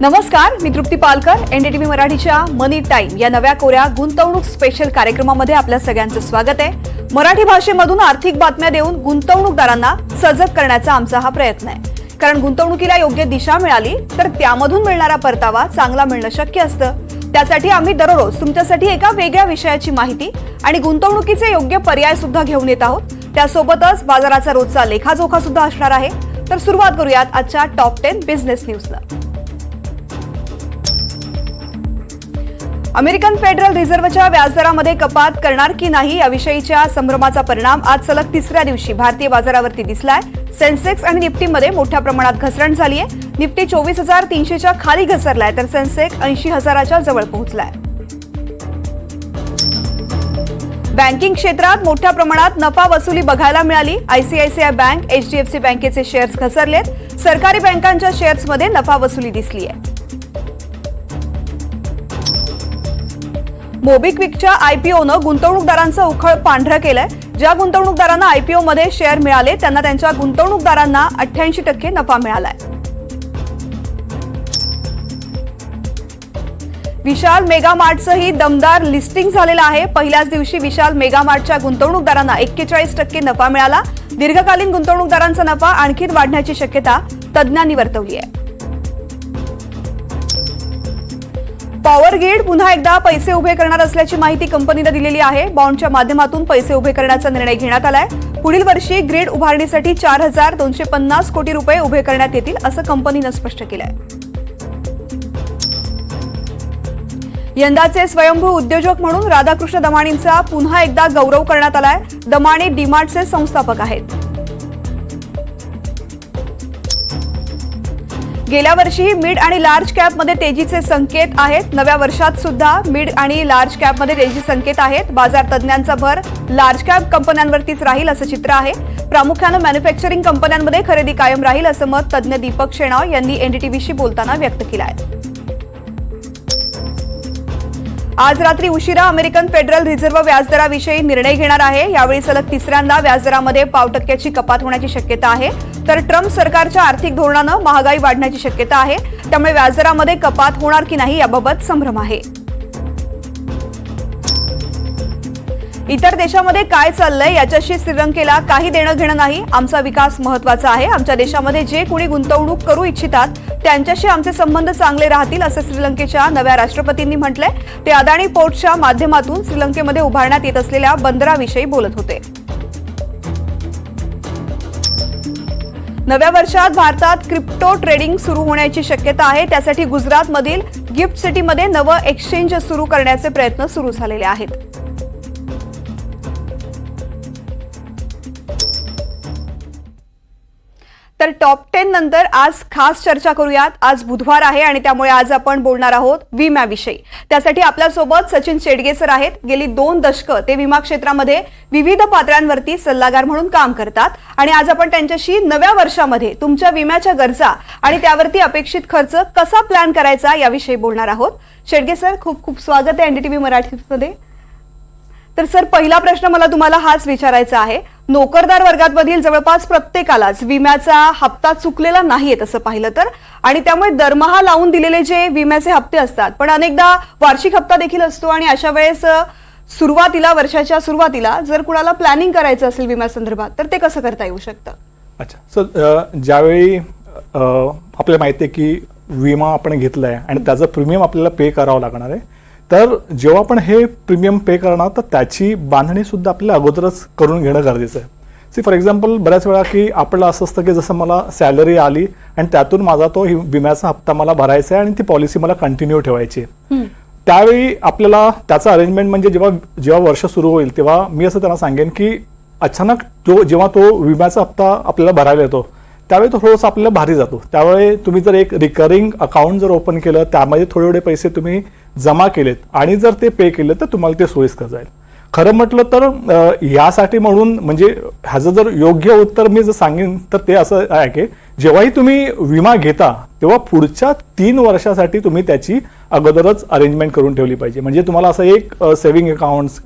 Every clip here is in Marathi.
नमस्कार, मी तृप्ती पालकर. एनडीटीव्ही मराठीच्या मनी टाइम या नव्या कोऱ्या गुंतवणूक स्पेशल कार्यक्रमामध्ये आपल्या सगळ्यांचं स्वागत आहे. मराठी भाषेमधून आर्थिक बातम्या देऊन गुंतवणूकदारांना सजग करण्याचा आमचा हा प्रयत्न आहे. कारण गुंतवणुकीला योग्य दिशा मिळाली तर त्यामधून मिळणारा परतावा चांगला मिळणं शक्य असतं. त्यासाठी आम्ही दररोज तुमच्यासाठी एका वेगळ्या विषयाची माहिती आणि गुंतवणुकीचे योग्य पर्याय सुद्धा घेऊन येत आहोत. त्यासोबतच बाजाराचा रोजचा लेखाजोखा सुद्धा असणार आहे. तर सुरुवात करूयात आजच्या टॉप 10 बिझनेस न्यूजला. अमेरिकन फेडरल रिझर्व्हच्या व्याजदरामध्ये कपात करणार की नाही याविषयीच्या संभ्रमाचा परिणाम आज सलग तिसऱ्या दिवशी भारतीय बाजारावरती दिसलाय. सेन्सेक्स आणि निफ्टीमध्ये मोठ्या प्रमाणात घसरण झाली आहे. निफ्टी 24,300च्या खाली घसरलाय तर सेन्सेक्स 80,000च्या जवळ पोहोचलाय. बँकिंग क्षेत्रात मोठ्या प्रमाणात नफा वसुली बघायला मिळाली. आयसीआयसीआय बँक, एचडीएफसी बँकेचे शेअर्स घसरलेत. सरकारी बँकांच्या शेअर्समध्ये नफा वसुली दिसली आहे. मोबिक्विकच्या आयपीओनं गुंतवणूकदारांचं उखळ पांढरं केलंय. ज्या गुंतवणूकदारांना आयपीओ मध्ये शेअर मिळाले त्यांना त्यांच्या गुंतवणूकदारांना 88% नफा मिळालाय. विशाल मेगा मार्टचंही दमदार लिस्टिंग झालेलं आहे. पहिल्याच दिवशी विशाल मेगा मार्टच्या गुंतवणूकदारांना 41% नफा मिळाला. दीर्घकालीन गुंतवणूकदारांचा नफा आणखी वाढण्याची शक्यता तज्ज्ञांनी वर्तवली आहे. पॉवर ग्रिड पुन्हा एकदा पैसे उभे करणार असल्याची माहिती कंपनीने दिलेली आहे. बॉन्डच्या माध्यमातून पैसे उभे करण्याचा निर्णय घेण्यात आलाय. पुढील वर्षी ग्रिड उभारणीसाठी 4,250 कोटी रुपये उभे करण्यात येतील असं कंपनीनं स्पष्ट केलंय. यंदाचे स्वयंभू उद्योजक म्हणून राधाकृष्ण दमाणींचा पुन्हा एकदा गौरव करण्यात आलाय. दमाणी डीमार्टचे संस्थापक आहेत. गेल्या वर्षी मिड आणि लार्ज कॅपमध्ये तेजीचे संकेत आहेत. नव्या वर्षात सुद्धा मिड आणि लार्ज कॅपमध्ये तेजी संकेत आहेत. बाजार तज्ज्ञांचा भर लार्ज कॅप कंपन्यांवरतीच राहील असं चित्र आहे. प्रामुख्यानं मॅन्युफॅक्चरिंग कंपन्यांमध्ये खरेदी कायम राहील असं मत तज्ज्ञ दीपक शेणाव यांनी एनडीटीव्हीशी बोलताना व्यक्त केलं आहे. आज रात्री उशिरा अमेरिकन फेडरल रिझर्व्ह व्याजदराविषयी निर्णय घेणार आहे. यावेळी सलग तिसऱ्यांदा व्याजदरामध्ये 0.5% कपात होण्याची शक्यता आहे. तर ट्रम्प सरकारच्या आर्थिक धोरणानं महागाई वाढण्याची शक्यता आहे. त्यामुळे व्याजदरामध्ये कपात होणार की नाही याबाबत संभ्रम आहे. इतर देशामध्ये काय चाललंय याच्याशी श्रीलंकेला काही देणं घेणं नाही. आमचा विकास महत्वाचा आहे. आमच्या देशामध्ये जे कोणी गुंतवणूक करू इच्छितात त्यांच्याशी आमचे संबंध चांगले राहतील असं श्रीलंकेच्या नव्या राष्ट्रपतींनी म्हटलंय. ते अदानी पोर्टच्या माध्यमातून श्रीलंकेमध्ये उभारण्यात येत असलेल्या बंदराविषयी बोलत होते. नव्या वर्षात भारतात क्रिप्टो ट्रेडिंग सुरू होण्याची शक्यता आहे. त्यासाठी गुजरातमधील गिफ्ट सिटीमध्ये नवं एक्सचेंज सुरू करण्याचे प्रयत्न सुरू झालेले आहेत. तर टॉप 10 नंतर आज खास चर्चा करूयात. आज बुधवार आहे आणि त्यामुळे आज आपण बोलणार आहोत विम्याविषयी. त्यासाठी आपल्यासोबत सचिन शेडगे सर आहेत. गेली 2 दशकं ते विमा क्षेत्रामध्ये विविध पातळ्यांवरती सल्लागार म्हणून काम करतात आणि आज आपण त्यांच्याशी नव्या वर्षामध्ये तुमच्या विम्याच्या गरजा आणि त्यावरती अपेक्षित खर्च कसा प्लॅन करायचा याविषयी बोलणार आहोत. शेडगे सर, खूप खूप स्वागत आहे एनडीटीव्ही मराठीमध्ये. तर सर, पहिला प्रश्न मला तुम्हाला हाच विचारायचा आहे. नोकरदार वर्गामधील जवळपास प्रत्येकालाच विम्याचा हप्ता चुकलेला नाहीये तसं पाहिलं तर, आणि त्यामुळे दरमहा लावून दिलेले जे विम्याचे हप्ते असतात पण अनेकदा वार्षिक हप्ता देखील असतो आणि अशा वेळेस वर्षाच्या सुरुवातीला जर कुणाला प्लॅनिंग करायचं असेल विम्यासंदर्भात तर ते कसं करता येऊ शकतं? अच्छा, सर, ज्यावेळी आपल्याला माहिती आहे की विमा आपण घेतलाय आणि त्याचं प्रीमियम आपल्याला पे करावं लागणार आहे, तर जेव्हा आपण हे प्रीमियम पे करणार तर त्याची बांधणी सुद्धा आपल्याला अगोदरच करून घेणं गरजेचं आहे. सी फॉर एक्झाम्पल, बऱ्याच वेळा की आपल्याला असं असतं की जसं मला सॅलरी आली आणि त्यातून माझा तो विम्याचा हप्ता मला भरायचा आहे आणि ती पॉलिसी मला कंटिन्यू ठेवायची आहे. त्यावेळी आपल्याला त्याचं अरेंजमेंट म्हणजे जेव्हा वर्ष सुरू होईल तेव्हा मी असं त्यांना सांगेन की अचानक जेव्हा तो विम्याचा हप्ता आपल्याला भरायला येतो त्यावेळी तो थोडंसं आपल्याला भारी जातो. त्यावेळी तुम्ही जर एक रिकरिंग अकाउंट जर ओपन केलं, त्यामध्ये थोडे पैसे तुम्ही जमा केलेत आणि जर ते पे केले तर तुम्हाला ते सोयीस्कर जाईल. खरं म्हटलं तर यासाठी म्हणून म्हणजे ह्याचं जर योग्य उत्तर मी जर सांगेन तर ते असं आहे की जेव्हाही तुम्ही विमा घेता तेव्हा पुढच्या 3 वर्षासाठी तुम्ही त्याची अगोदरच अरेंजमेंट करून ठेवली पाहिजे. म्हणजे तुम्हाला असं एक सेव्हिंग अकाउंट्स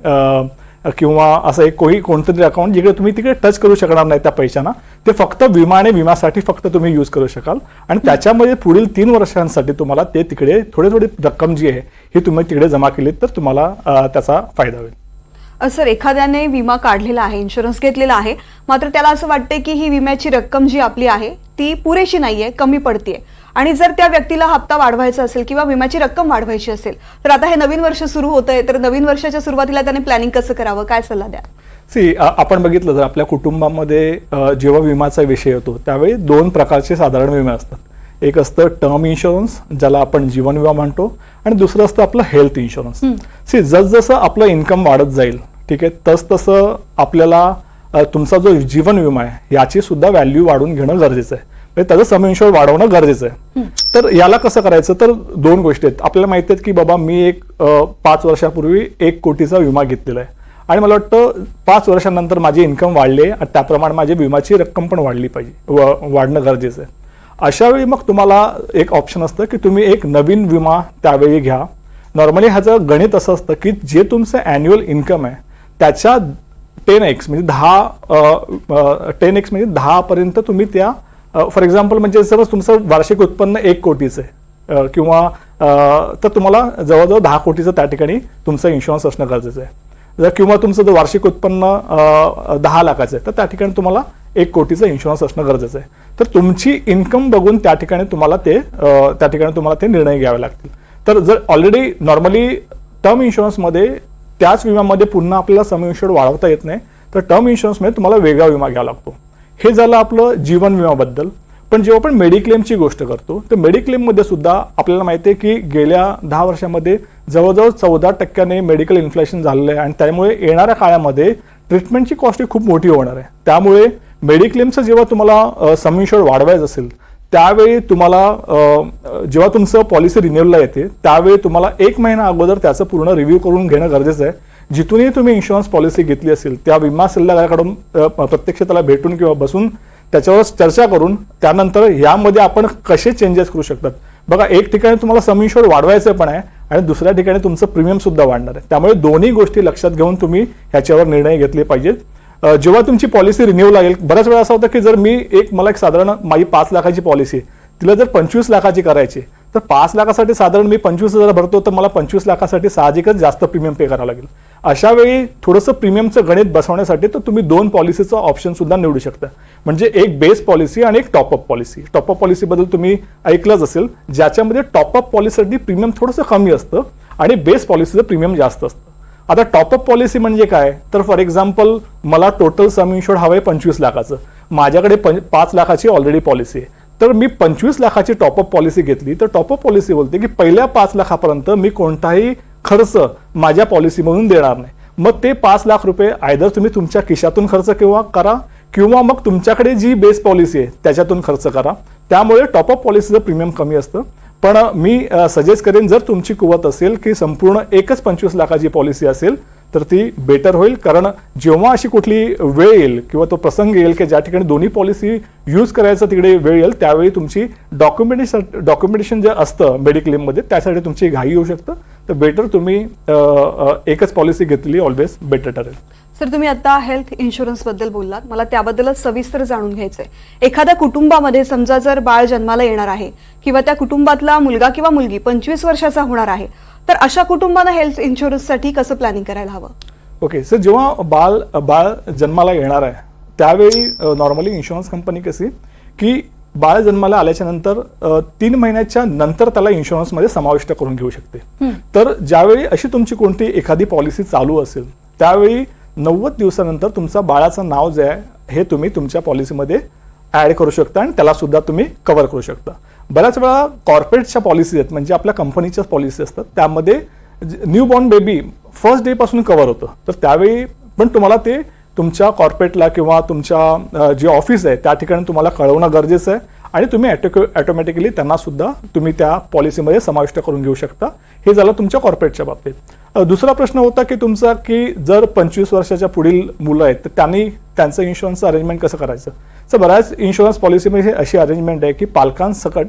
किंवा असं एक कोणतरी अकाउंट जिकडे तुम्ही तिकडे टच करू शकणार नाही त्या पैशांना, ते फक्त विम्यासाठी फक्त तुम्ही यूज करू शकाल आणि त्याच्यामध्ये पुढील 3 वर्षांसाठी तुम्हाला ते तिकडे थोडी रक्कम जी आहे ही तुम्ही तिकडे जमा केली तर तुम्हाला त्याचा फायदा होईल. सर, एखाद्याने विमा काढलेला आहे, इन्शुरन्स घेतलेला आहे, मात्र त्याला असं वाटते की ही विम्याची रक्कम जी आपली आहे ती पुरेशी नाहीये, कमी पडतीये, आणि जर त्या व्यक्तीला हप्ता वाढवायचा असेल किंवा विम्याची रक्कम वाढवायची असेल तर आता हे नवीन वर्ष सुरू होतंय, तर नवीन वर्षाच्या सुरुवातीला त्याने प्लॅनिंग कसं करावं, काय सल्ला द्या? आपण बघितलं तर आपल्या कुटुंबामध्ये जेव्हा विम्याचा विषय येतो त्यावेळी 2 प्रकारचे साधारण विमे असतात. एक असतं टर्म इन्शुरन्स, ज्याला आपण जीवन विमा म्हणतो, आणि दुसरं असतं आपलं हेल्थ इन्शुरन्स. जसं आपलं इन्कम वाढत जाईल, ठीक आहे, तसं आपल्याला तुमचा जो जीवन विमा आहे याची सुद्धा व्हॅल्यू वाढवून घेणं गरजेचं आहे, म्हणजे त्याचं सम इन्शुअर वाढवणं गरजेचं आहे. तर याला कसं करायचं, तर 2 गोष्टी आहेत. आपल्याला माहिती आहेत की बाबा मी एक 5 वर्षापूर्वी 1 कोटीचा विमा घेतलेला आहे आणि मला वाटतं 5 वर्षांनंतर माझी इन्कम वाढली आणि त्याप्रमाणे माझी विमाची रक्कम पण वाढली पाहिजे, वाढणं गरजेचं आहे. अशा वेळी मग तुम्हाला एक ऑप्शन असतं की तुम्ही एक नवीन विमा त्यावेळी घ्या. नॉर्मली ह्याचं गणित असं असतं की जे तुमचं ॲन्युअल इन्कम आहे त्याच्या 10x म्हणजे 10x म्हणजे 10 पर्यंत तुम्ही त्या, फॉर एक्झाम्पल म्हणजे समज तुमचं वार्षिक उत्पन्न 1 कोटीचं आहे किंवा तर तुम्हाला जवळजवळ 10 कोटीचं त्या ठिकाणी तुमचं इन्शुरन्स असणं गरजेचं आहे. जर किंवा तुमचं जर वार्षिक उत्पन्न 10 लाखाचं आहे तर त्या ठिकाणी तुम्हाला 1 कोटीचं इन्शुरन्स असणं गरजेचं आहे. तर तुमची इन्कम बघून त्या ठिकाणी तुम्हाला ते निर्णय घ्यावे लागतील. तर जर ऑलरेडी नॉर्मली टर्म इन्शुरन्समध्ये त्याच विम्यामध्ये पुन्हा आपल्याला सम इन्शुअर्ड वाढवता येत नाही, तर टर्म इन्शुरन्समध्ये तुम्हाला वेगळा विमा घ्यावा लागतो. हे झालं आपलं जीवन विम्याबद्दल. पण जेव्हा आपण मेडिक्लेमची गोष्ट करतो तर मेडिक्लेममध्ये सुद्धा आपल्याला माहिती आहे की गेल्या 10 वर्षामध्ये जवळजवळ 14% मेडिकल इन्फ्लेशन झालेलं आहे आणि त्यामुळे येणाऱ्या काळामध्ये ट्रीटमेंटची कॉस्ट ही खूप मोठी होणार आहे. त्यामुळे मेडिक्लेमचं जेव्हा तुम्हाला सम इन्शुअर्ड वाढवायचं असेल त्यावेळी तुम्हाला जेव्हा तुमचं पॉलिसी रिन्युअलला येते त्यावेळी तुम्हाला 1 महिना अगोदर त्याचं पूर्ण रिव्ह्यू करून घेणं गरजेचं आहे. जिथूनही तुम्ही इन्शुरन्स पॉलिसी घेतली असेल त्या विमा सल्लागाराकडून प्रत्यक्ष त्याला भेटून किंवा बसून त्याच्यावर चर्चा करून त्यानंतर यामध्ये आपण कसे चेंजेस करू शकतात. बघा, एक ठिकाणी तुम्हाला सम इन्शुअर्ड वाढवायचं पण आहे आणि दुसऱ्या ठिकाणी तुमचं प्रीमियम सुद्धा वाढणार आहे. त्यामुळे दोन्ही गोष्टी लक्षात घेऊन तुम्ही ह्याच्यावर निर्णय घेतले पाहिजेत. जेव्हा तुमची पॉलिसी रिन्यू लागेल, बऱ्याच वेळा असं होतं की जर मला एक साधारण माझी 5 लाखाची पॉलिसी आहे, तिला जर 25 लाखाची करायची तर 5 लाखासाठी साधारण मी 25,000 भरतो तर मला 25 लाखासाठी साहजिकच जास्त प्रीमियम पे करावं लागेल. अशा वेळी थोडंसं प्रीमियमचं गणित बसवण्यासाठी तर तुम्ही 2 पॉलिसीचं ऑप्शन सुद्धा निवडू शकता. म्हणजे एक बेस पॉलिसी आणि एक टॉपअप पॉलिसी. टॉपअप पॉलिसीबद्दल तुम्ही ऐकलंच असेल, ज्याच्यामध्ये टॉपअप पॉलिसीसाठी प्रीमियम थोडंसं कमी असतं आणि बेस पॉलिसीचं प्रीमियम जास्त असतं. आता टॉपअप पॉलिसी म्हणजे काय, तर फॉर एक्झाम्पल मला टोटल सम इन्शुअर्ड हवं आहे 25 लाखाचं, माझ्याकडे 5 लाखाची ऑलरेडी पॉलिसी आहे, तर मी 25 लाखाची टॉपअप पॉलिसी घेतली तर टॉपअप पॉलिसी बोलते की पहिल्या 5 लाखापर्यंत मी कोणताही खर्च माझ्या पॉलिसीमधून देणार नाही. मग ते 5 लाख रुपये आयदर तुम्ही तुमच्या खिशातून खर्च करा किंवा मग तुमच्याकडे जी बेस पॉलिसी आहे त्याच्यातून खर्च करा. त्यामुळे टॉपअप पॉलिसीचं प्रीमियम कमी असतं. पण मी सजेस्ट करेन जर तुमची कुवत असेल की संपूर्ण एकच 25 लाखाची पॉलिसी असेल तर ती बेटर होईल. कारण जेव्हा अशी कुठली वेळ येईल किंवा तो प्रसंग येईल की ज्या ठिकाणी दोन्ही पॉलिसी यूज करायचं तिकडे वेळ येईल त्यावेळी तुमची डॉक्युमेंटेशन जे असतं मेडिक्लेममध्ये त्यासाठी तुमची घाई होऊ शकतं. तर बेटर तुम्ही एकच पॉलिसी घेतली ऑलवेज बेटर ठरेल. सर, तुम्ही आता हेल्थ इन्शुरन्स बद्दल बोललात, मला त्याबद्दलच सविस्तर जाणून घ्यायचंय. एखाद्या कुटुंबामध्ये समजा जर बाळ जन्माला येणार आहे किंवा त्या कुटुंबातला मुलगा किंवा मुलगी 25 वर्षाचा होणार आहे, तर अशा कुटुंबानं हेल्थ इन्शुरन्ससाठी कसं प्लॅनिंग करायला हवं? ओके सर, जेव्हा बाळ जन्माला येणार आहे त्यावेळी नॉर्मली इन्शुरन्स कंपनी कशी की बाळ जन्माला आल्याच्या नंतर 3 महिन्याच्या नंतर त्याला इन्शुरन्समध्ये समाविष्ट करून घेऊ शकते. तर ज्यावेळी अशी तुमची कोणती एखादी पॉलिसी चालू असेल त्यावेळी 90 दिवसानंतर तुमचा बाळाचं नाव जे आहे हे तुम्ही तुमच्या पॉलिसीमध्ये ऍड करू शकता आणि त्याला सुद्धा तुम्ही कव्हर करू शकता. बऱ्याच वेळा कॉर्पोरेटच्या पॉलिसी आहेत, म्हणजे आपल्या कंपनीच्या पॉलिसी असतात, त्यामध्ये new born baby first day पासून कव्हर होतं. तर त्यावेळी पण तुम्हाला ते तुमच्या कॉर्पोरेटला किंवा तुमच्या जे ऑफिस आहे त्या ठिकाणी तुम्हाला कळवणं गरजेचं आहे आणि तुम्ही ऑटोमॅटिकली त्यांना सुद्धा तुम्ही त्या पॉलिसीमध्ये समाविष्ट करून घेऊ शकता. हे झालं तुमच्या कॉर्पोरेटच्या बाबतीत. दुसरा प्रश्न होता की तुमचा की जर 25 वर्षाच्या पुढील मुलं आहेत तर त्यांचं इन्शुरन्सचं अरेंजमेंट कसं करायचं. तर बऱ्याच इन्शुरन्स पॉलिसीमध्ये अशी अरेंजमेंट आहे की पालकांसकट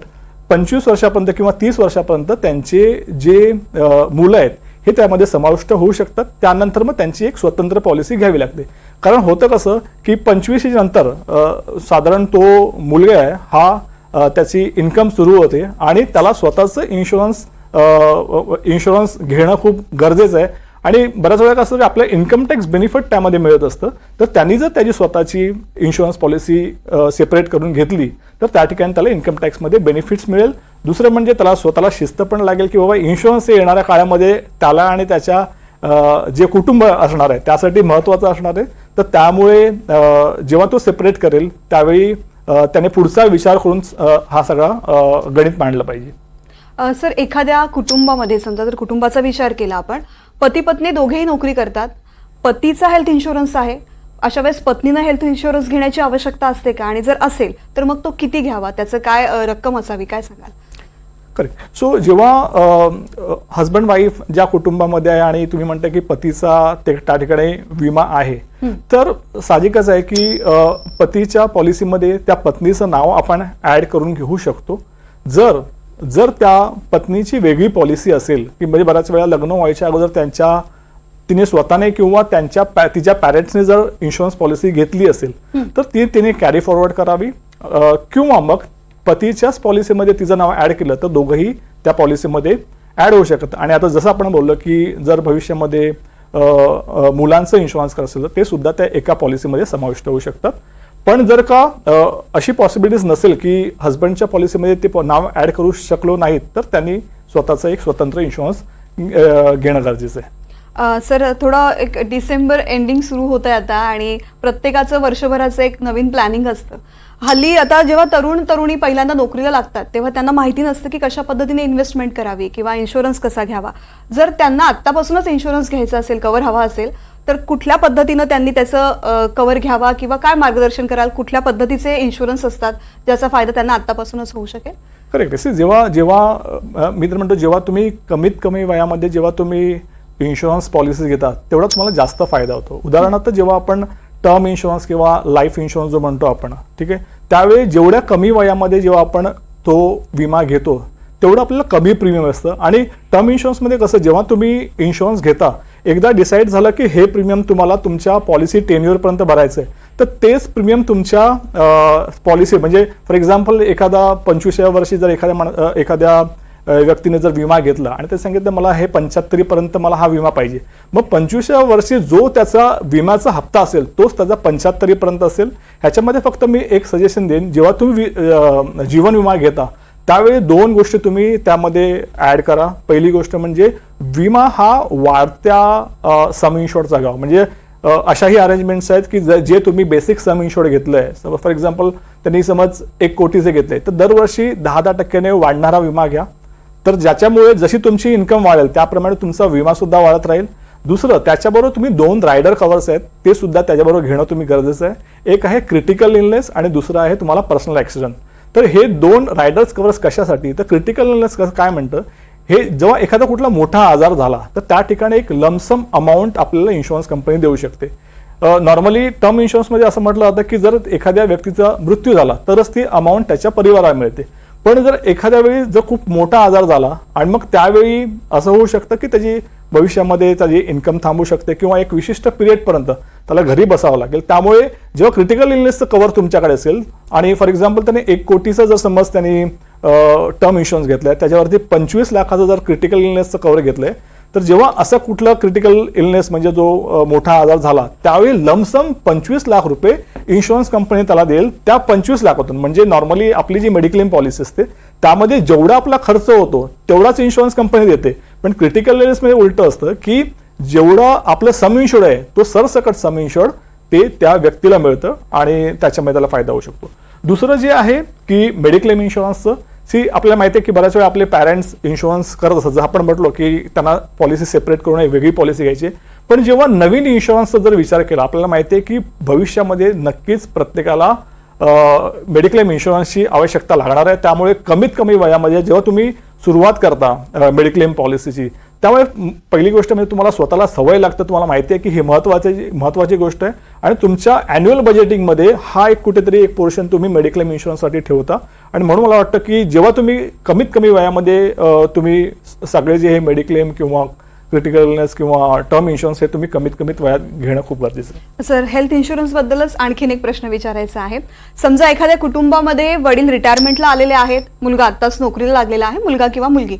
25 वर्षापर्यंत किंवा 30 वर्षापर्यंत त्यांचे जे मुलं आहेत हे त्यामध्ये समाविष्ट होऊ शकतात. त्यानंतर मग त्यांची एक स्वतंत्र पॉलिसी घ्यावी लागते. कारण होतं कसं की 25 नंतर साधारण तो मुलगा आहे हा त्याची इन्कम सुरू होते आणि त्याला स्वतःचं इन्शुरन्स घेणं खूप गरजेचं आहे. आणि बऱ्याच वेळा कसं की आपलं इन्कम टॅक्स बेनिफिट त्यामध्ये मिळत असतं. तर त्यांनी जर त्याची स्वतःची इन्शुरन्स पॉलिसी सेपरेट करून घेतली तर त्या ठिकाणी त्याला इन्कम टॅक्समध्ये बेनिफिट्स मिळेल. दुसरं म्हणजे त्याला स्वतःला शिस्त पण लागेल की बाबा इन्शुरन्स येणाऱ्या काळामध्ये त्याला आणि त्याच्या जे कुटुंब असणार आहे त्यासाठी महत्त्वाचं असणार आहे. तर त्यामुळे जेव्हा तो सेपरेट करेल त्यावेळी त्याने पुढचा विचार करून हा सगळा गणित मांडलं पाहिजे. सर, एखाद्या कुटुंबामध्ये समजा जर कुटुंबाचा विचार केला आपण, पती पत्नी दोघेही नोकरी करतात, पतीचा हेल्थ इन्शुरन्स आहे, अशा वेळेस पत्नीनं हेल्थ इन्शुरन्स घेण्याची आवश्यकता असते का? आणि जर असेल तर मग तो किती घ्यावा, त्याचं काय रक्कम असावी, काय सांगाल? करेक्ट. सो जेव्हा हजबंड वाईफ ज्या कुटुंबामध्ये आहे आणि तुम्ही म्हणता की पतीचा त्या ठिकाणी विमा आहे, तर साहजिकच आहे की पतीच्या पॉलिसीमध्ये त्या पत्नीचं नाव आपण ऍड करून घेऊ शकतो. जर त्या पत्नीची वेगळी पॉलिसी असेल की म्हणजे बऱ्याच वेळा लग्न व्हायच्या अगोदर तिने स्वतःने किंवा तिच्या पॅरेंट्सने जर इन्शुरन्स पॉलिसी घेतली असेल तर तिने कॅरी फॉरवर्ड करावी, किंवा मग पतीच्याच पॉलिसीमध्ये तिचं नाव ऍड केलं तर दोघंही त्या पॉलिसीमध्ये ऍड होऊ शकतात. आणि आता जसं आपण बोललो की जर भविष्यामध्ये मुलांचं इन्शुरन्स करायचं तर ते सुद्धा त्या एका पॉलिसीमध्ये समाविष्ट होऊ शकतात. पण जर का अशी पॉसिबिलिटीज नसेल की हजबंडच्या पॉलिसीमध्ये ते नाव ऍड करू शकलो नाहीत तर त्यांनी स्वतःचं एक स्वतंत्र इन्शुरन्स घेणं गरजेचं आहे. सर, थोडं एक डिसेंबर एंडिंग सुरू होत आहे आता आणि प्रत्येकाचं वर्षभराचं एक नवीन प्लॅनिंग असतं. हल्ली आता जेव्हा तरुण तरुणी पहिल्यांदा नोकरीला लागतात तेव्हा त्यांना माहिती नसतं की कशा पद्धतीने इन्व्हेस्टमेंट करावी किंवा इन्शुरन्स कसा घ्यावा. जर त्यांना आत्तापासूनच इन्शुरन्स घ्यायचा असेल, कव्हर हवा असेल, तर कुठल्या पद्धतीनं त्यांनी त्याचं कव्हर घ्यावा किंवा काय मार्गदर्शन कराल? कुठल्या पद्धतीचे इन्शुरन्स असतात ज्याचा फायदा त्यांना आत्तापासूनच होऊ शकेल? करेक्ट. जेव्हा मी तर म्हणतो जेव्हा तुम्ही कमीत कमी वयामध्ये जेव्हा तुम्ही इन्शुरन्स पॉलिसीज घेतात तेवढा तुम्हाला जास्त फायदा होतो. उदाहरणार्थ जेव्हा आपण टर्म इन्शुरन्स किंवा लाईफ इन्शुरन्स जो म्हणतो आपण, ठीक आहे, त्यावेळी जेवढ्या कमी वयामध्ये जेव्हा आपण तो विमा घेतो तेवढं आपल्याला कमी प्रीमियम असतं. आणि टर्म इन्शुरन्समध्ये कसं जेव्हा तुम्ही इन्शुरन्स घेता एकदा डिसाईड झालं की हे प्रीमियम तुम्हाला तुमच्या पॉलिसी टेन्युअरपर्यंत भरायचं आहे तर तेच प्रीमियम तुमच्या पॉलिसी म्हणजे फॉर एक्झाम्पल एखादा 25व्या वर्षी जर एखाद्या व्यक्तीने जर विमा घेतला आणि ते सांगितलं मला हे 75 पर्यंत मला हा विमा पाहिजे, मग 25व्या वर्षी जो त्याचा विम्याचा हप्ता असेल तोच त्याचा 75 पर्यंत असेल. ह्याच्यामध्ये फक्त मी एक सजेशन देईन, जेव्हा तुम्ही जीवन विमा घेता त्यावेळी 2 गोष्टी तुम्ही त्यामध्ये ऍड करा. पहिली गोष्ट म्हणजे विमा हा वाढत्या सम इन्शुअर्डचा घ्यावा. म्हणजे अशाही अरेंजमेंट्स आहेत की जे तुम्ही बेसिक सम इन्शुअर्ड घेतलंय, फॉर एक्झाम्पल त्यांनी समज 1 कोटीचे घेतले तर दरवर्षी 10% वाढणारा विमा घ्या. तर ज्याच्यामुळे जशी तुमची इन्कम वाढेल त्याप्रमाणे तुमचा विमा सुद्धा वाढत राहील. दुसरं, त्याच्याबरोबर तुम्ही 2 रायडर कव्हर्स आहेत ते सुद्धा त्याच्याबरोबर घेणं तुम्ही गरजेचं आहे. एक आहे क्रिटिकल इलनेस आणि दुसरं आहे तुम्हाला पर्सनल ॲक्सिडेंट. तर हे 2 रायडर्स कव्हर्स कशासाठी, तर क्रिटिकल इलनेस काय म्हणतं, हे जेव्हा एखादा कुठला मोठा आजार झाला तर त्या ठिकाणी एक लमसम अमाऊंट आपल्याला इन्शुरन्स कंपनी देऊ शकते. नॉर्मली टर्म इन्शुरन्समध्ये असं म्हटलं जातं की जर एखाद्या व्यक्तीचा मृत्यू झाला तरच ती अमाऊंट त्याच्या परिवाराला मिळते. पण जर एखाद्या वेळी जर खूप मोठा आजार झाला आणि मग त्यावेळी असं होऊ शकतं की त्याची भविष्यामध्ये त्याची इन्कम थांबू शकते किंवा एक विशिष्ट पिरियडपर्यंत त्याला घरी बसावं लागेल. त्यामुळे जेव्हा क्रिटिकल इलनेसचं कव्हर तुमच्याकडे असेल आणि फॉर एक्झाम्पल त्याने 1 कोटीचं जर समज त्यांनी टर्म इन्शुरन्स घेतलाय त्याच्यावरती 25 लाखाचं जर क्रिटिकल इलनेसचं कव्हर घेतलंय तर जेव्हा असं कुठलं क्रिटिकल इलनेस म्हणजे जो मोठा आजार झाला त्यावेळी लमसम 25 लाख रुपये इन्शुरन्स कंपनी त्याला देईल. त्या 25 लाखातून म्हणजे नॉर्मली आपली जी मेडिक्लेम पॉलिसी असते त्यामध्ये जेवढा आपला खर्च होतो तेवढाच इन्शुरन्स कंपनी देते. पण क्रिटिकल इलनेसमध्ये उलटं असतं की जेवढं आपलं सम इन्शुर्ड आहे तो सरसकट सम इन्शुर्ड ते त्या व्यक्तीला मिळतं आणि त्याच्यामध्ये त्याला फायदा होऊ शकतो. दुसरं जे आहे की मेडिक्लेम इन्शुरन्सचं, आपल्याला माहिती आहे की बऱ्याच वेळा आपले पॅरेंट्स इन्शुरन्स करत असतात. जर आपण म्हटलो की त्यांना पॉलिसी सेपरेट करून एक वेगळी पॉलिसी घ्यायची, पण जेव्हा नवीन इन्शुरन्सचा जर विचार केला आपल्याला माहिती आहे की भविष्यामध्ये नक्कीच प्रत्येकाला मेडिक्लेम इन्शुरन्सची आवश्यकता लागणार आहे. त्यामुळे कमीत कमी वयामध्ये जेव्हा तुम्ही सुरुवात करता मेडिक्लेम पॉलिसीची त्यामुळे पहिली गोष्ट म्हणजे तुम्हाला स्वतःला सवय लागतं. तुम्हाला माहिती आहे की ही महत्त्वाची गोष्ट आहे आणि तुमच्या ॲन्युअल बजेटिंगमध्ये हा एक कुठेतरी एक पोर्शन तुम्ही मेडिक्लेम इन्शुरन्ससाठी ठेवता. आणि म्हणून मला वाटतं की जेव्हा तुम्ही कमीत कमी वयामध्ये तुम्ही सगळे जे हे मेडिक्लेम किंवा क्रिटिकल इलनेस किंवा टर्म इन्शुरन्स हे तुम्ही कमीत कमीत वयात घेणं खूप गरजेचं आहे. सर, हेल्थ इन्शुरन्स बद्दलच आणखीन एक प्रश्न विचारायचा आहे. समजा एखाद्या कुटुंबामध्ये वडील रिटायरमेंटला आलेले आहेत, मुलगा आत्ताच नोकरीला लागलेला आहे, मुलगा किंवा मुलगी,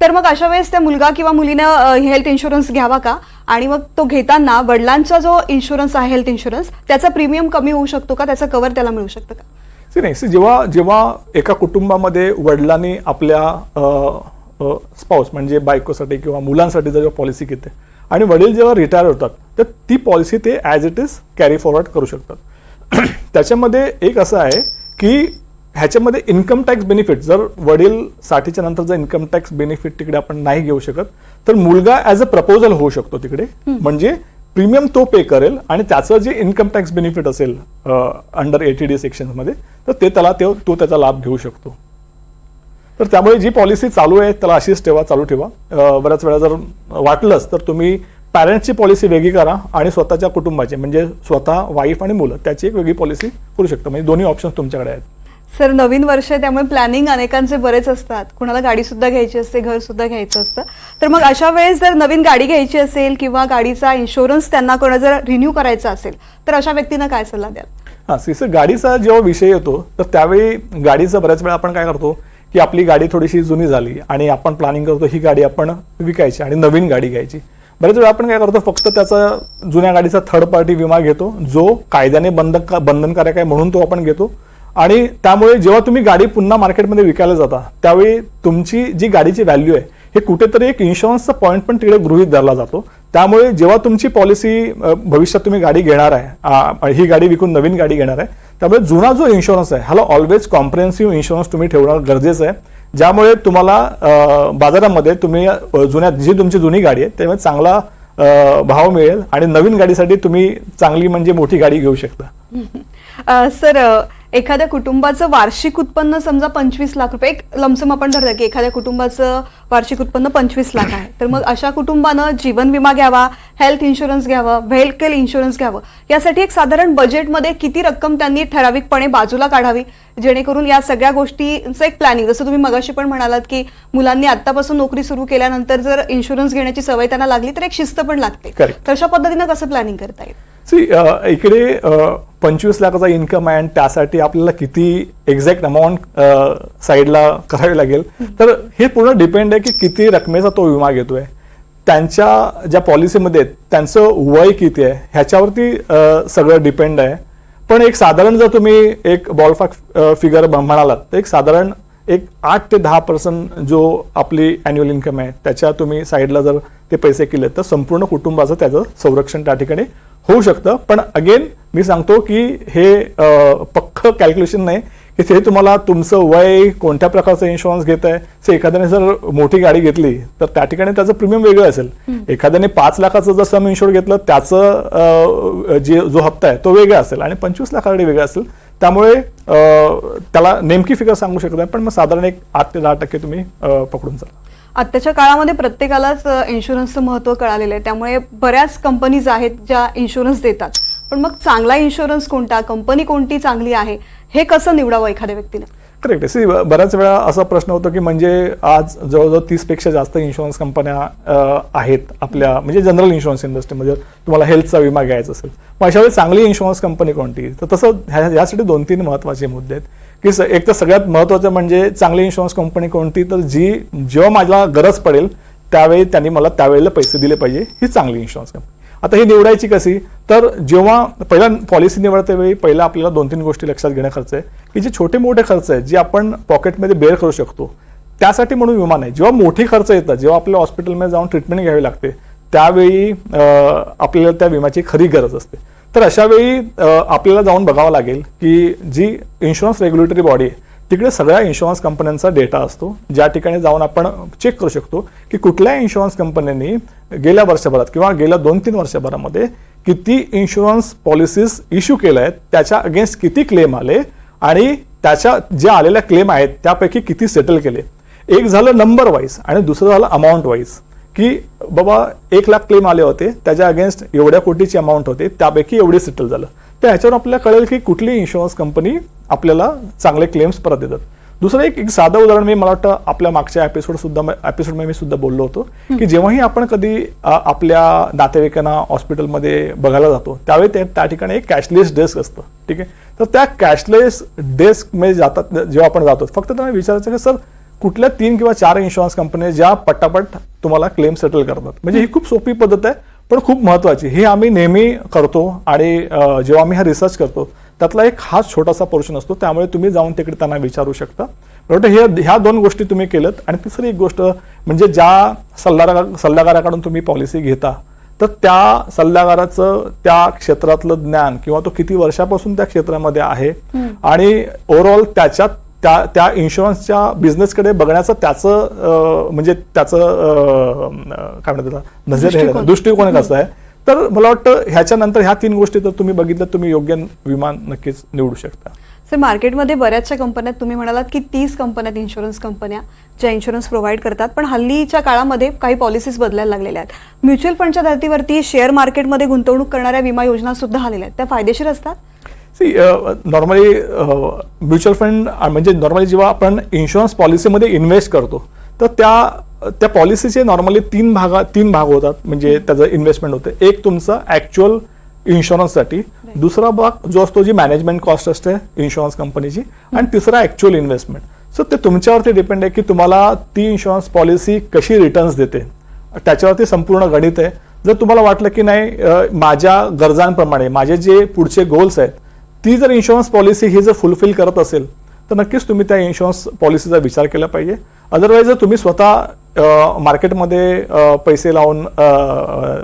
तर मग अशा वेळेस त्या मुलगा किंवा मुलीनं हेल्थ इन्शुरन्स घ्यावा का? आणि मग तो घेताना वडिलांचा जो इन्शुरन्स आहे हेल्थ इन्शुरन्स, त्याचा प्रीमियम कमी होऊ शकतो का? त्याचं कव्हर त्याला मिळू शकतं का? नाही, जेव्हा एका कुटुंबामध्ये वडिलांनी आपल्या स्पाऊस म्हणजे बायकोसाठी किंवा मुलांसाठी जर पॉलिसी घेते आणि वडील जेव्हा रिटायर होतात तर ती पॉलिसी ते as it is carry forward करू शकतात. त्याच्यामध्ये एक असं आहे की ह्याच्यामध्ये इन्कम टॅक्स बेनिफिट, जर वडील 60च्या नंतर जर इन्कम टॅक्स बेनिफिट तिकडे आपण नाही घेऊ शकत तर मुलगा ॲज अ प्रपोजल होऊ शकतो तिकडे. म्हणजे प्रीमियम तो पे करेल आणि त्याचं जे इन्कम टॅक्स बेनिफिट असेल अंडर 80D सेक्शनमध्ये तर ते तो त्याचा लाभ घेऊ शकतो. तर त्यामुळे जी पॉलिसी चालू आहे त्याला अशीच चालू ठेवा. बऱ्याच वेळा जर वाटलंच तर तुम्ही पॅरेंट्सची पॉलिसी वेगळी करा आणि स्वतःच्या कुटुंबाची म्हणजे स्वतः वाईफ आणि मुलं त्याची एक वेगळी पॉलिसी करू शकता. म्हणजे दोन्ही ऑप्शन्स तुमच्याकडे आहेत. सर, नवीन वर्ष आहे त्यामुळे प्लॅनिंग अनेकांचे बरेच असतात. कुणाला गाडी सुद्धा घ्यायची असते, घर सुद्धा घ्यायचं असतं. तर मग अशा वेळेस जर नवीन गाडी घ्यायची असेल किंवा गाडीचा इन्शुरन्स त्यांना कोणा जर रिन्यू करायचा असेल तर अशा व्यक्तींना काय सल्ला द्याल? हां, गाडीचा जेव्हा विषय येतो तर त्यावेळी गाडीचं बऱ्याच वेळा आपण काय करतो की आपली गाडी थोडीशी जुनी झाली आणि आपण प्लॅनिंग करतो ही गाडी आपण विकायची आणि नवीन गाडी घ्यायची. बरेच वेळा आपण काय करतो फक्त त्याचा जुन्या गाडीचा थर्ड पार्टी विमा घेतो जो कायद्याने बंधनकारक आहे म्हणून तो आपण घेतो. आणि त्यामुळे जेव्हा तुम्ही गाडी पुन्हा मार्केटमध्ये विकायला जाता त्यावेळी तुमची जी गाडीची व्हॅल्यू आहे हे कुठेतरी एक इन्शुरन्सचा पॉईंट पण तिकडे गृहीत धरला जातो. त्यामुळे जेव्हा तुमची पॉलिसी भविष्यात तुम्ही गाडी घेणार आहे, ही गाडी विकून नवीन गाडी घेणार आहे, त्यामुळे जुना जो इन्शुरन्स आहे ह्याला ऑलवेज कॉम्प्रिहेन्सिव्ह इन्शुरन्स तुम्ही ठेवणं गरजेचं आहे. ज्यामुळे तुम्हाला बाजारामध्ये तुम्ही जी तुमची जुनी गाडी आहे त्यामुळे चांगला भाव मिळेल आणि नवीन गाडीसाठी तुम्ही चांगली म्हणजे मोठी गाडी घेऊ शकता. सर, एखाद्या कुटुंबाचं वार्षिक उत्पन्न समजा 25 लाख रुपये, एक लमसम आपण धरलं की एखाद्या कुटुंबाचं वार्षिक उत्पन्न 25 लाख आहे, तर मग अशा कुटुंबानं जीवन विमा घ्यावा, हेल्थ इन्शुरन्स घ्यावा, व्हेहिकल इन्शुरन्स घ्यावं, यासाठी एक साधारण बजेटमध्ये किती रक्कम त्यांनी ठराविकपणे बाजूला काढावी जेणेकरून या सगळ्या गोष्टींचं एक प्लॅनिंग, जसं तुम्ही मगाशी पण म्हणालात की मुलांनी आतापासून नोकरी सुरू केल्यानंतर जर इन्शुरन्स घेण्याची सवय त्यांना लागली तर एक शिस्त पण लागते, तर अशा पद्धतीनं कसं प्लॅनिंग करता येईल? इकडे 25 लाखाचा इन्कम आहे आणि त्यासाठी आपल्याला किती एक्झॅक्ट अमाऊंट साईडला करावी लागेल तर हे पूर्ण डिपेंड आहे की किती रकमेचा तो विमा घेतोय, त्यांच्या ज्या पॉलिसीमध्ये त्यांचं वय किती आहे ह्याच्यावरती सगळं डिपेंड आहे. पण एक साधारण जर तुम्ही एक बॉलपार्क फिगर म्हणालात तर एक साधारण 8 ते 10% जो आपली अॅन्युअल इन्कम आहे त्याच्या तुम्ही साईडला जर ते पैसे केले तर संपूर्ण कुटुंबाचं त्याचं संरक्षण त्या ठिकाणी होऊ शकतं. पण अगेन मी सांगतो की हे पक्क कॅल्क्युलेशन नाही की ते तुम्हाला तुमचं वय, कोणत्या प्रकारचं इन्शुरन्स घेत आहे. सो एखाद्याने जर मोठी गाडी घेतली तर त्या ठिकाणी त्याचं प्रीमियम वेगळं असेल. एखाद्याने 5 लाखाचं जर सम इन्शुर घेतलं त्याचं जो हप्ता आहे तो वेगळा असेल आणि 25 लाखाकडे वेगळा असेल. त्यामुळे त्याला नेमकी फिगर सांगू शकत नाही पण मग साधारण एक 8 ते 10% तुम्ही पकडून चाला. आत्ताच्या काळामध्ये प्रत्येकालाच इन्शुरन्सचं महत्त्व कळालेलं आहे, त्यामुळे बऱ्याच कंपनीज आहेत ज्या इन्शुरन्स देतात. पण मग चांगला इन्शुरन्स कोणता, कंपनी कोणती चांगली आहे हे कसं निवडावं एखाद्या व्यक्तीने? करेक्ट आहे. बऱ्याच वेळा असा प्रश्न होतो की म्हणजे आज जवळजवळ 30पेक्षा जास्त इन्शुरन्स कंपन्या आहेत आपल्या म्हणजे जनरल इन्शुरन्स इंडस्ट्रीमध्ये. तुम्हाला हेल्थचा विमा घ्यायचा असेल मग अशा वेळी चांगली इन्शुरन्स कंपनी कोणती, तर तसं ह्यासाठी 2-3 महत्त्वाचे मुद्दे आहेत की एक तर सगळ्यात महत्त्वाचं म्हणजे चांगली इन्शुरन्स कंपनी कोणती, तर जी जेव्हा माझ्या गरज पडेल त्यावेळी त्यांनी मला त्यावेळेला पैसे दिले पाहिजे, ही चांगली इन्शुरन्स कंपनी. आता ही निवडायची कशी, तर जेव्हा पहिला पॉलिसी निवडते वेळी पहिला आपल्याला 2-3 गोष्टी लक्षात घेणं खर्च आहे की जे छोटे मोठे खर्च आहेत जे आपण पॉकेटमध्ये बेअर करू शकतो त्यासाठी म्हणून विमा नाही. जेव्हा मोठी खर्च येतात, जेव्हा आपल्या हॉस्पिटलमध्ये जाऊन ट्रीटमेंट घ्यावी लागते त्यावेळी आपल्याला त्या विम्याची खरी गरज असते. तर अशा वेळी आपल्याला जाऊन बघावं लागेल की जी इन्शुरन्स रेग्युलेटरी बॉडी आहे तिकडे सगळ्या इन्शुरन्स कंपन्यांचा डेटा असतो, ज्या ठिकाणी जाऊन आपण चेक करू शकतो की कुठल्या इन्शुरन्स कंपन्यांनी गेल्या वर्षभरात किंवा गेल्या 2-3 वर्षभरामध्ये किती इन्शुरन्स पॉलिसीज इश्यू केल्या आहेत, त्याच्या अगेन्स्ट किती क्लेम आले आणि त्याच्या ज्या आलेल्या क्लेम आहेत त्यापैकी किती सेटल केले. एक झालं नंबर वाईज आणि दुसरं झालं अमाऊंट वाईज की बाबा 1 लाख क्लेम आले होते, त्याच्या अगेन्स्ट एवढ्या कोटीची अमाऊंट होते, त्यापैकी एवढी सेटल झालं. तर ह्याच्यावर आपल्याला कळेल की कुठली इन्शुरन्स कंपनी आपल्याला चांगले क्लेम्स परत देतात. दुसरं एक साधं उदाहरण मला वाटतं आपल्या मागच्या एपिसोडमध्ये मी सुद्धा बोललो होतो की जेव्हाही आपण कधी आपल्या नातेवाईकांना हॉस्पिटलमध्ये बघायला जातो त्यावेळी त्या ठिकाणी एक कॅशलेस डेस्क असतं. ठीक आहे, तर त्या कॅशलेस डेस्कमध्ये जेव्हा आपण जातो फक्त त्यांना विचारायचं की सर कुठल्या 3 किंवा 4 इन्शुरन्स कंपन्या ज्या पटापट तुम्हाला क्लेम सेटल करतात. म्हणजे ही खूप सोपी पद्धत आहे पण खूप महत्वाची. हे आम्ही नेहमी करतो आणि जेव्हा आम्ही हा रिसर्च करतो त्यातला एक हाच छोटासा पोर्शन असतो. त्यामुळे तुम्ही जाऊन तिकडे त्यांना विचारू शकता. बरोबर, ह्या 2 गोष्टी तुम्ही केल्यात. आणि तिसरी एक गोष्ट म्हणजे ज्या सल्लागाराकडून तुम्ही पॉलिसी घेता तर त्या सल्लागाराचं त्या क्षेत्रातलं ज्ञान किंवा तो किती वर्षापासून त्या क्षेत्रामध्ये आहे आणि ओव्हरऑल त्या इन्शुरन्सच्या बिझनेसकडे बघण्याचं त्याचं म्हणजे त्याचं काय म्हणतात दृष्टिकोन कसा आहे. तर मला वाटतं ह्याच्यानंतर ह्या 3 गोष्टी तर तुम्ही बघितलं तुम्ही योग्य विमा नक्कीच निवडू शकता. सर, मार्केटमध्ये बऱ्याचशा कंपन्या तुम्ही म्हणालात की 30 कंपन्या इन्शुरन्स कंपन्या ज्या इन्शुरन्स प्रोव्हाइड करतात, पण हल्लीच्या काळामध्ये काही पॉलिसीज बदलायला लागलेल्या आहेत. म्युच्युअल फंडच्या धर्तीवरती शेअर मार्केटमध्ये गुंतवणूक करणाऱ्या विमा योजना सुद्धा आलेल्या आहेत. त्या फायदेशीर असतात? नॉर्मली म्युच्युअल फंड म्हणजे नॉर्मली जेव्हा आपण इन्शुरन्स पॉलिसीमध्ये इन्व्हेस्ट करतो तर त्या पॉलिसीचे नॉर्मली 3 भाग होतात. म्हणजे त्याचं इन्व्हेस्टमेंट होते. एक तुमचा ऍक्च्युअल इन्शुरन्ससाठी, दुसरा भाग जो असतो जी मॅनेजमेंट कॉस्ट असते इन्शुरन्स कंपनीची, आणि तिसरा ऍक्च्युअल इन्व्हेस्टमेंट. सो ते तुमच्यावरती डिपेंड आहे की तुम्हाला ती इन्शुरन्स पॉलिसी कशी रिटर्न्स देते, त्याच्यावरती संपूर्ण गणित आहे. जर तुम्हाला वाटलं की नाही माझ्या गरजांप्रमाणे माझे जे पुढचे गोल्स आहेत ती जर इन्शुरन्स पॉलिसी ही जर फुलफिल करत असेल तर नक्कीच तुम्ही त्या इन्शुरन्स पॉलिसीचा विचार केला पाहिजे. अदरवाईज जर तुम्ही स्वतः मार्केटमध्ये पैसे लावून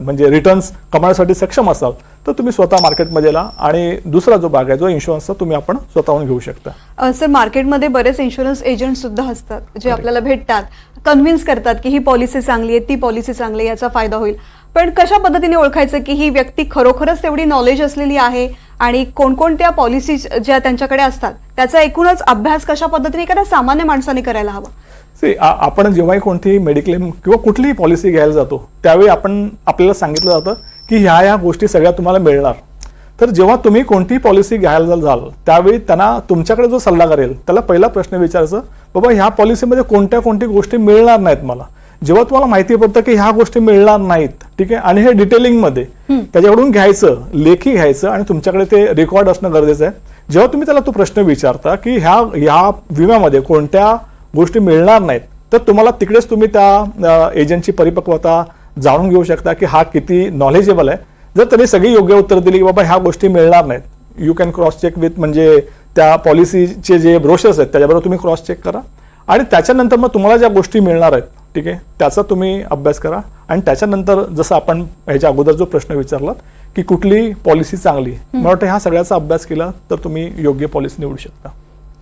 म्हणजे रिटर्न्स कमवण्यासाठी सक्षम असाल तर तुम्ही स्वतः मार्केटमध्ये ला आणि दुसरा जो भाग आहे जो इन्शुरन्सचा तुम्ही आपण स्वतःहून घेऊ शकता. सर, मार्केटमध्ये बरेच इन्शुरन्स एजंट सुद्धा असतात जे आपल्याला भेटतात, कन्व्हिन्स करतात की ही पॉलिसी चांगली आहे, ती पॉलिसी चांगली आहे, याचा फायदा होईल. पण कशा पद्धतीने ओळखायचं की ही व्यक्ती खरोखरच तेवढी नॉलेज असलेली आहे आणि कोणकोणत्या पॉलिसीज ज्या त्यांच्याकडे असतात त्याचा एकूणच अभ्यास कशा पद्धतीने एखाद्या सामान्य माणसाने करायला हवा? आपण जेव्हाही कोणतीही मेडिक्लेम किंवा कुठलीही पॉलिसी घ्यायला जातो त्यावेळी आपल्याला सांगितलं जातं की ह्या गोष्टी सगळ्या तुम्हाला मिळणार. तर जेव्हा तुम्ही कोणतीही पॉलिसी घ्यायला जाल त्यावेळी त्यांना तुमच्याकडे जो सल्लागार येईल त्याला पहिला प्रश्न विचारायचा, बाबा ह्या पॉलिसीमध्ये कोणत्या गोष्टी मिळणार नाहीत मला. जेव्हा तुम्हाला माहिती पडतं की ह्या गोष्टी मिळणार नाहीत, ठीक आहे, आणि हे डिटेलिंगमध्ये त्याच्याकडून घ्यायचं, लेखी घ्यायचं आणि तुमच्याकडे ते रेकॉर्ड असणं गरजेचं आहे. जेव्हा तुम्ही त्याला तो प्रश्न विचारता की ह्या विम्यामध्ये कोणत्या गोष्टी मिळणार नाहीत तर तुम्हाला तिकडेच तुम्ही त्या एजंटची परिपक्वता जाणून घेऊ शकता की हा किती नॉलेजेबल आहे. जर त्यांनी सगळी योग्य उत्तर दिली की बाबा ह्या गोष्टी मिळणार नाहीत, you can cross check with म्हणजे त्या पॉलिसीचे जे ब्रोशर्स आहेत त्याच्याबरोबर तुम्ही क्रॉस चेक करा आणि त्याच्यानंतर मग तुम्हाला ज्या गोष्टी मिळणार आहेत, ठीक आहे, त्याचा तुम्ही अभ्यास करा. आणि त्याच्यानंतर जसं आपण ह्याच्या अगोदर जो प्रश्न विचारलात की कुठली पॉलिसी चांगली, मला वाटतं ह्या सगळ्याचा अभ्यास केला तर तुम्ही योग्य पॉलिसी निवडू शकता.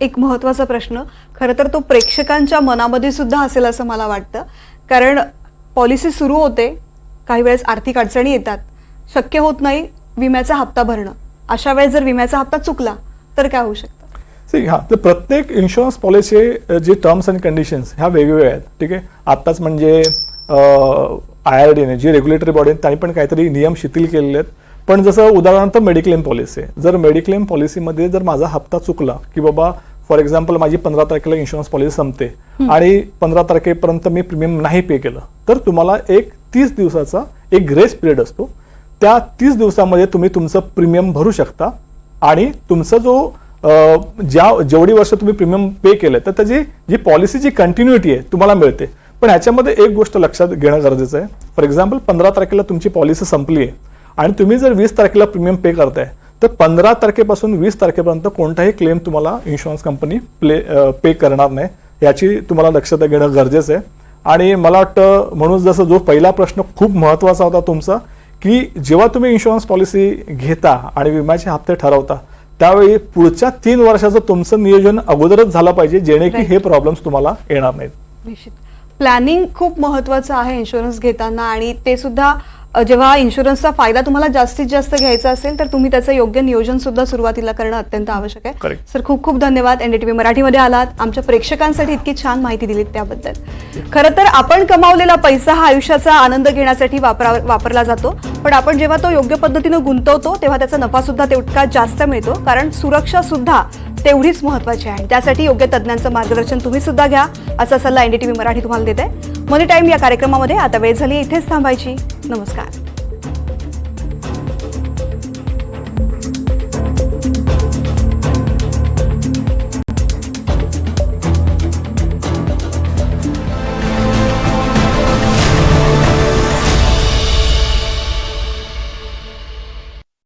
एक महत्त्वाचा प्रश्न खरं तर तो प्रेक्षकांच्या मनामध्ये सुद्धा असेल असं मला वाटतं, कारण पॉलिसी सुरू होते, काही वेळेस आर्थिक अडचणी येतात, शक्य होत नाही विम्याचा हप्ता भरणं. अशा वेळेस जर विम्याचा हप्ता चुकला तर काय होऊ शकतं? तर प्रत्येक इन्शुरन्स पॉलिसी जे टर्म्स अँड कंडिशन्स ह्या वेगवेगळ्या आहेत. ठीक आहे, आत्ताच म्हणजे IRDने जी रेग्युलेटरी बॉडी त्यांनी पण काहीतरी नियम शिथिल केलेले आहेत. पण जसं उदाहरणार्थ मेडिक्लेम पॉलिसी आहे, जर मेडिक्लेम पॉलिसीमध्ये जर माझा हप्ता चुकला की बाबा फॉर एक्झाम्पल माझी 15 तारखेला इन्शुरन्स पॉलिसी संपते आणि 15 तारखेपर्यंत मी प्रीमियम नाही पे केलं तर तुम्हाला एक 30 दिवसाचा एक ग्रेस पिरियड असतो. त्या 30 दिवसामध्ये तुम्ही तुमचं प्रीमियम भरू शकता आणि तुमचा जो जेवढी वर्ष तुम्ही प्रीमियम पे केलं तर त्याची जी पॉलिसीची कंटिन्युटी आहे तुम्हाला मिळते. पण ह्याच्यामध्ये एक गोष्ट लक्षात घेणं गरजेचं आहे. फॉर एक्झाम्पल 15 तारखेला तुमची पॉलिसी संपली आहे आणि तुम्ही जर 20 तारखेला प्रीमियम पे करताय तर 15 तारखेपासून 20 तारखेपर्यंत कोणताही क्लेम तुम्हाला इन्शुरन्स कंपनी पे करणार नाही. याची तुम्हाला लक्षात घेणं गरजेचं आहे. आणि मला वाटतं म्हणून जसं जो पहिला प्रश्न खूप महत्त्वाचा होता तुमचा की जेव्हा तुम्ही इन्शुरन्स पॉलिसी घेता आणि विम्याचे हप्ते ठरवता त्यावेळी पुढच्या 3 वर्षाचं तुमचं नियोजन अगोदरच झालं पाहिजे जेणेकरून हे प्रॉब्लेम्स तुम्हाला येणार नाहीत. निश्चित प्लॅनिंग खूप महत्त्वाचं आहे इन्शुरन्स घेताना, आणि ते सुद्धा जेव्हा इन्शुरन्सचा फायदा तुम्हाला जास्तीत जास्त घ्यायचा असेल तर तुम्ही त्याचं योग्य नियोजन सुद्धा सुरुवातीला करणं अत्यंत आवश्यक आहे. Correct. सर, खूप खूप धन्यवाद. NDTV मराठीमध्ये आलात, आमच्या प्रेक्षकांसाठी इतकी छान माहिती दिलीत त्याबद्दल. खरं तर आपण कमावलेला पैसा हा आयुष्याचा आनंद घेण्यासाठी वापरला जातो, पण आपण जेव्हा तो योग्य पद्धतीनं गुंतवतो तेव्हा त्याचा नफा सुद्धा तेवढा जास्त मिळतो, कारण सुरक्षा सुद्धा तेवढीच महत्त्वाची आहे. त्यासाठी योग्य तज्ज्ञांचं मार्गदर्शन तुम्ही सुद्धा घ्या, असा सल्ला NDTV मराठी तुम्हाला देते. मनी टाइम या कार्यक्रमामध्ये आता वेळ झाली इथेच थांबायची. नमस्कार.